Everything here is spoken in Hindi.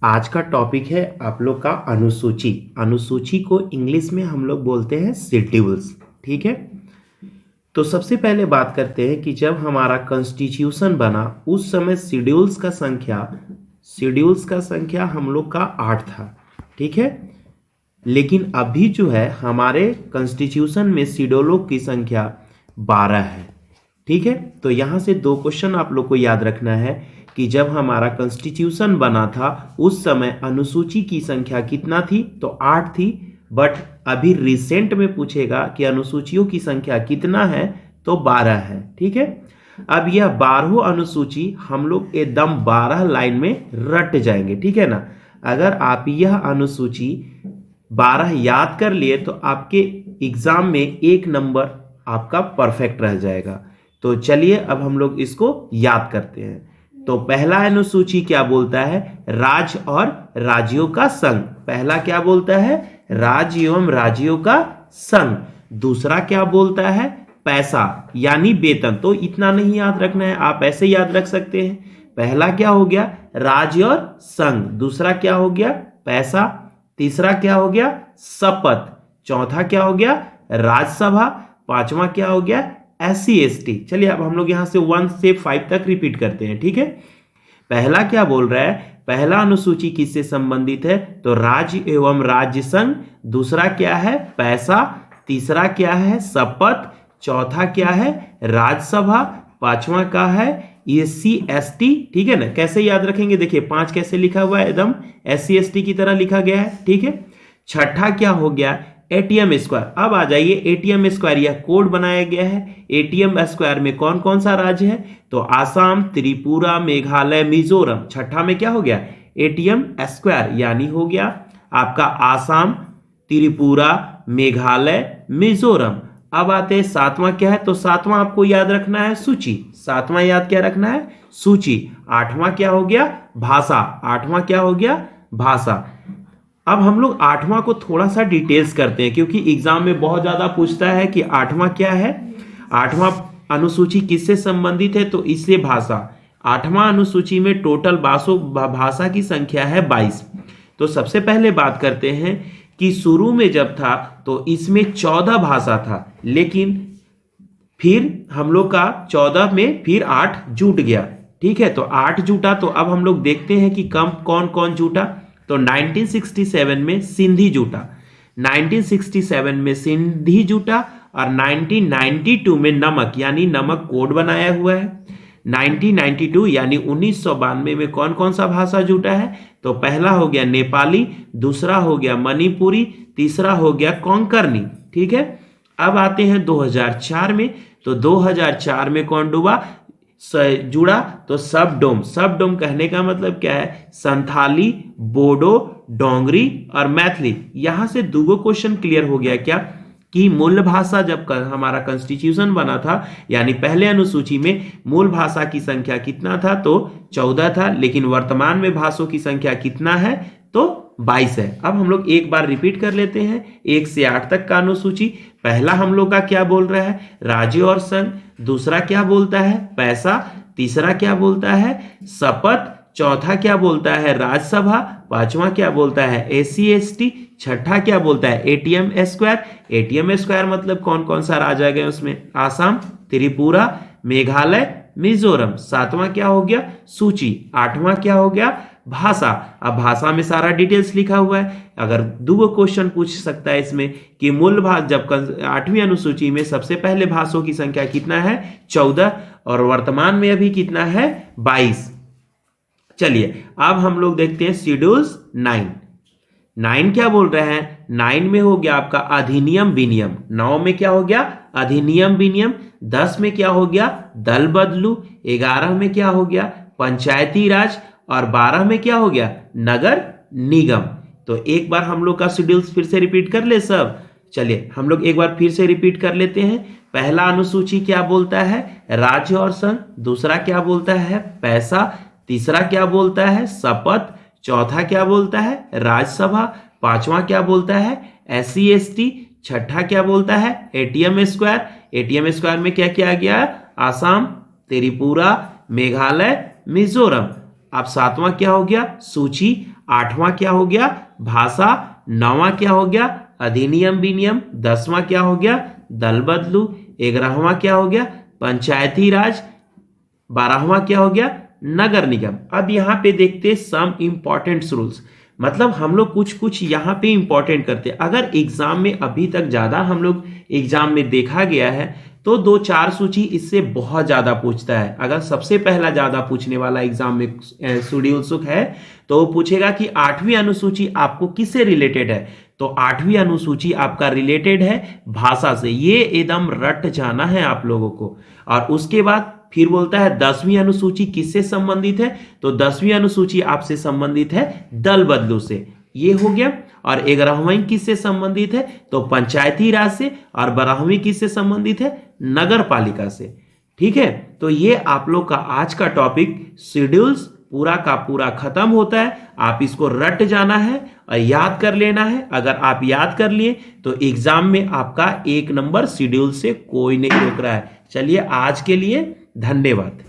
आज का टॉपिक है आप लोग का अनुसूची। अनुसूची को इंग्लिश में हम लोग बोलते हैं शेड्यूल्स। ठीक है, तो सबसे पहले बात करते हैं कि जब हमारा कॉन्स्टिट्यूशन बना उस समय शेड्यूल्स का संख्या हम लोग का 8 था। ठीक है, लेकिन अभी जो है हमारे कॉन्स्टिट्यूशन में शेड्यूलों की संख्या 12 है। ठीक है, तो यहाँ से दो क्वेश्चन आप लोग को याद रखना है कि जब हमारा कॉन्स्टिट्यूशन बना था उस समय अनुसूची की संख्या कितना थी, तो 8 थी। बट अभी रिसेंट में पूछेगा कि अनुसूचियों की संख्या कितना है, तो 12 है। ठीक है, अब यह 12 अनुसूची हम लोग एकदम 12 लाइन में रट जाएंगे। ठीक है ना, अगर आप यह अनुसूची 12 याद कर लिए तो आपके एग्जाम में 1 नंबर आपका परफेक्ट रह जाएगा। तो चलिए अब हम लोग इसको याद करते हैं। तो पहला अनुसूची क्या बोलता है, राज्य और राज्यों का संघ। पहला क्या बोलता है, राज्य एवं राज्यों का संघ। दूसरा क्या बोलता है, पैसा यानी वेतन। तो इतना नहीं याद रखना है, आप ऐसे याद रख सकते हैं। पहला क्या हो गया, राज्य और संघ। दूसरा क्या हो गया, पैसा। तीसरा क्या हो गया, शपथ। चौथा क्या हो गया, राज्यसभा। पांचवा क्या हो गया, SC ST। चलिए अब हम लोग यहां से 1 से 5 तक रिपीट करते हैं। ठीक है, पहला क्या बोल रहा है, पहला अनुसूची किससे संबंधित है, तो राज्य एवं राज्य संघ। दूसरा क्या है, पैसा। तीसरा क्या है, शपथ। चौथा क्या है, राज्यसभा। पांचवा का है SC ST। ठीक है ना, कैसे याद रखेंगे, देखिए 5 कैसे लिखा हुआ है, एकदम SC ST की तरह लिखा गया है। ठीक है, छठा क्या हो गया, ATM स्क्वायर। अब आ जाइए, ATM स्क्वायर यह कोड बनाया गया है। ATM स्क्वायर में कौन कौन सा राज्य है, तो आसाम, त्रिपुरा, मेघालय, मिजोरम। छठा में क्या हो गया, ATM स्क्वायर यानी हो गया आपका आसाम, त्रिपुरा, मेघालय, मिजोरम। अब आते हैं सातवां क्या है, तो सातवां आपको याद रखना है सूची। सातवां याद क्या रखना है, सूची। आठवां क्या हो गया, भाषा। आठवां क्या हो गया, भाषा। अब हम लोग आठवां को थोड़ा सा डिटेल्स करते हैं, क्योंकि एग्जाम में बहुत ज्यादा पूछता है कि आठवां क्या है। आठवां अनुसूची किससे संबंधित है, तो इससे भाषा। आठवां अनुसूची में टोटल भाषा की संख्या है 22। तो सबसे पहले बात करते हैं कि शुरू में जब था तो इसमें 14 भाषा था, लेकिन फिर हम लोग का 14 में फिर 8 जुट गया। ठीक है, तो 8 जुटा। तो अब हम लोग देखते हैं कि कम कौन कौन जुटा। तो 1967 में सिंधी जुटा, 1967 में सिंधी जुटा, और 1992 में नमक यानी नमक कोड बनाया हुआ है। 1992 यानी 1992 में कौन कौन सा भाषा जुटा है, तो पहला हो गया नेपाली। दूसरा हो गया मणिपुरी। तीसरा हो गया कोंकणी। ठीक है, अब आते हैं 2004 में। तो 2004 में कौन डूबा, जुड़ा, तो सबडोम। सबडोम कहने का मतलब क्या है, संथाली, बोडो, डोंगरी और मैथिली। यहां से दो क्वेश्चन क्लियर हो गया क्या, कि मूल भाषा जब हमारा कॉन्स्टिट्यूशन बना था यानी पहले अनुसूची में मूल भाषा की संख्या कितना था, तो 14 था, लेकिन वर्तमान में भाषाओं की संख्या कितना है, तो 22 है। अब हम लोग एक बार रिपीट कर लेते हैं 1 से 8 तक का अनुसूची। पहला हम लोग का क्या बोल रहा है, राज्य और संघ। दूसरा क्या बोलता है, पैसा। तीसरा क्या बोलता है, शपथ। चौथा क्या बोलता है, राज्यसभा। पांचवा क्या बोलता है, SC ST। छठा क्या बोलता है, ATM स्क्वायर। ATM स्क्वायर मतलब कौन कौन सा राज्य आ गया उसमें, आसाम, त्रिपुरा, मेघालय, मिजोरम। सातवां क्या हो गया, सूची। आठवां क्या हो गया, भाषा। अब भाषा में सारा डिटेल्स लिखा हुआ है। अगर दो क्वेश्चन पूछ सकता है इसमें कि मूल भाषा जब 8वीं अनुसूची में सबसे पहले भाषाओं की संख्या कितना है, 14, और वर्तमान में अभी कितना है, 22। चलिए अब हम लोग देखते हैं शेड्यूल्स 9। 9 क्या बोल रहे हैं, 9 में हो गया आपका अधिनियम विनियम। 9 में क्या हो गया, अधिनियम विनियम। 10 में क्या हो गया, दल बदलू। 11 में क्या हो गया, पंचायती राज। और 12 में क्या हो गया, नगर निगम। तो एक बार हम लोग का शेड्यूल्स फिर से रिपीट कर ले सब। चलिए हम लोग एक बार फिर से रिपीट कर लेते हैं। पहला अनुसूची क्या बोलता है, राज्य और संघ। दूसरा क्या बोलता है, पैसा। तीसरा क्या बोलता है, शपथ। चौथा क्या बोलता है, राज्यसभा। पांचवा क्या बोलता है, SC ST। छठा क्या बोलता है, ATM स्क्वायर। ATM स्क्वायर में क्या किया गया, आसाम, त्रिपुरा, मेघालय, मिजोरम। अब सातवां क्या हो गया, सूची। 8वां क्या हो गया, भाषा। 9वां क्या हो गया, अधिनियम विनियम। 10वां क्या हो गया, दल बदलू। 11वां क्या हो गया, पंचायती राज। 12वां क्या हो गया, नगर निगम। अब यहां पे देखते सम इंपॉर्टेंट रूल्स, मतलब हम लोग कुछ कुछ यहां पे इंपॉर्टेंट करते हैं। अगर एग्जाम में अभी तक ज्यादा हम लोग एग्जाम में देखा गया है तो 2-4 सूची इससे बहुत ज्यादा पूछता है। अगर सबसे पहला ज्यादा पूछने वाला एग्जाम में शेड्यूल सुख है तो वो पूछेगा कि 8वीं अनुसूची आपको किससे रिलेटेड है, तो 8वीं अनुसूची आपका रिलेटेड है भाषा से। ये एकदम रट जाना है आप लोगों को। और उसके बाद फिर बोलता है 10वीं अनुसूची किससे संबंधित है, तो 10वीं अनुसूची आपसे संबंधित है दल बदलू से, ये हो गया। और 11वीं किससे संबंधित है, तो पंचायती राज से। और 12वीं किससे संबंधित है, नगर पालिका से। ठीक है, तो ये आप लोग का आज का टॉपिक शेड्यूल्स पूरा का पूरा खत्म होता है। आप इसको रट जाना है और याद कर लेना है। अगर आप याद कर लिए तो एग्जाम में आपका 1 नंबर शेड्यूल से कोई नहीं रोक रहा है। चलिए आज के लिए धन्यवाद।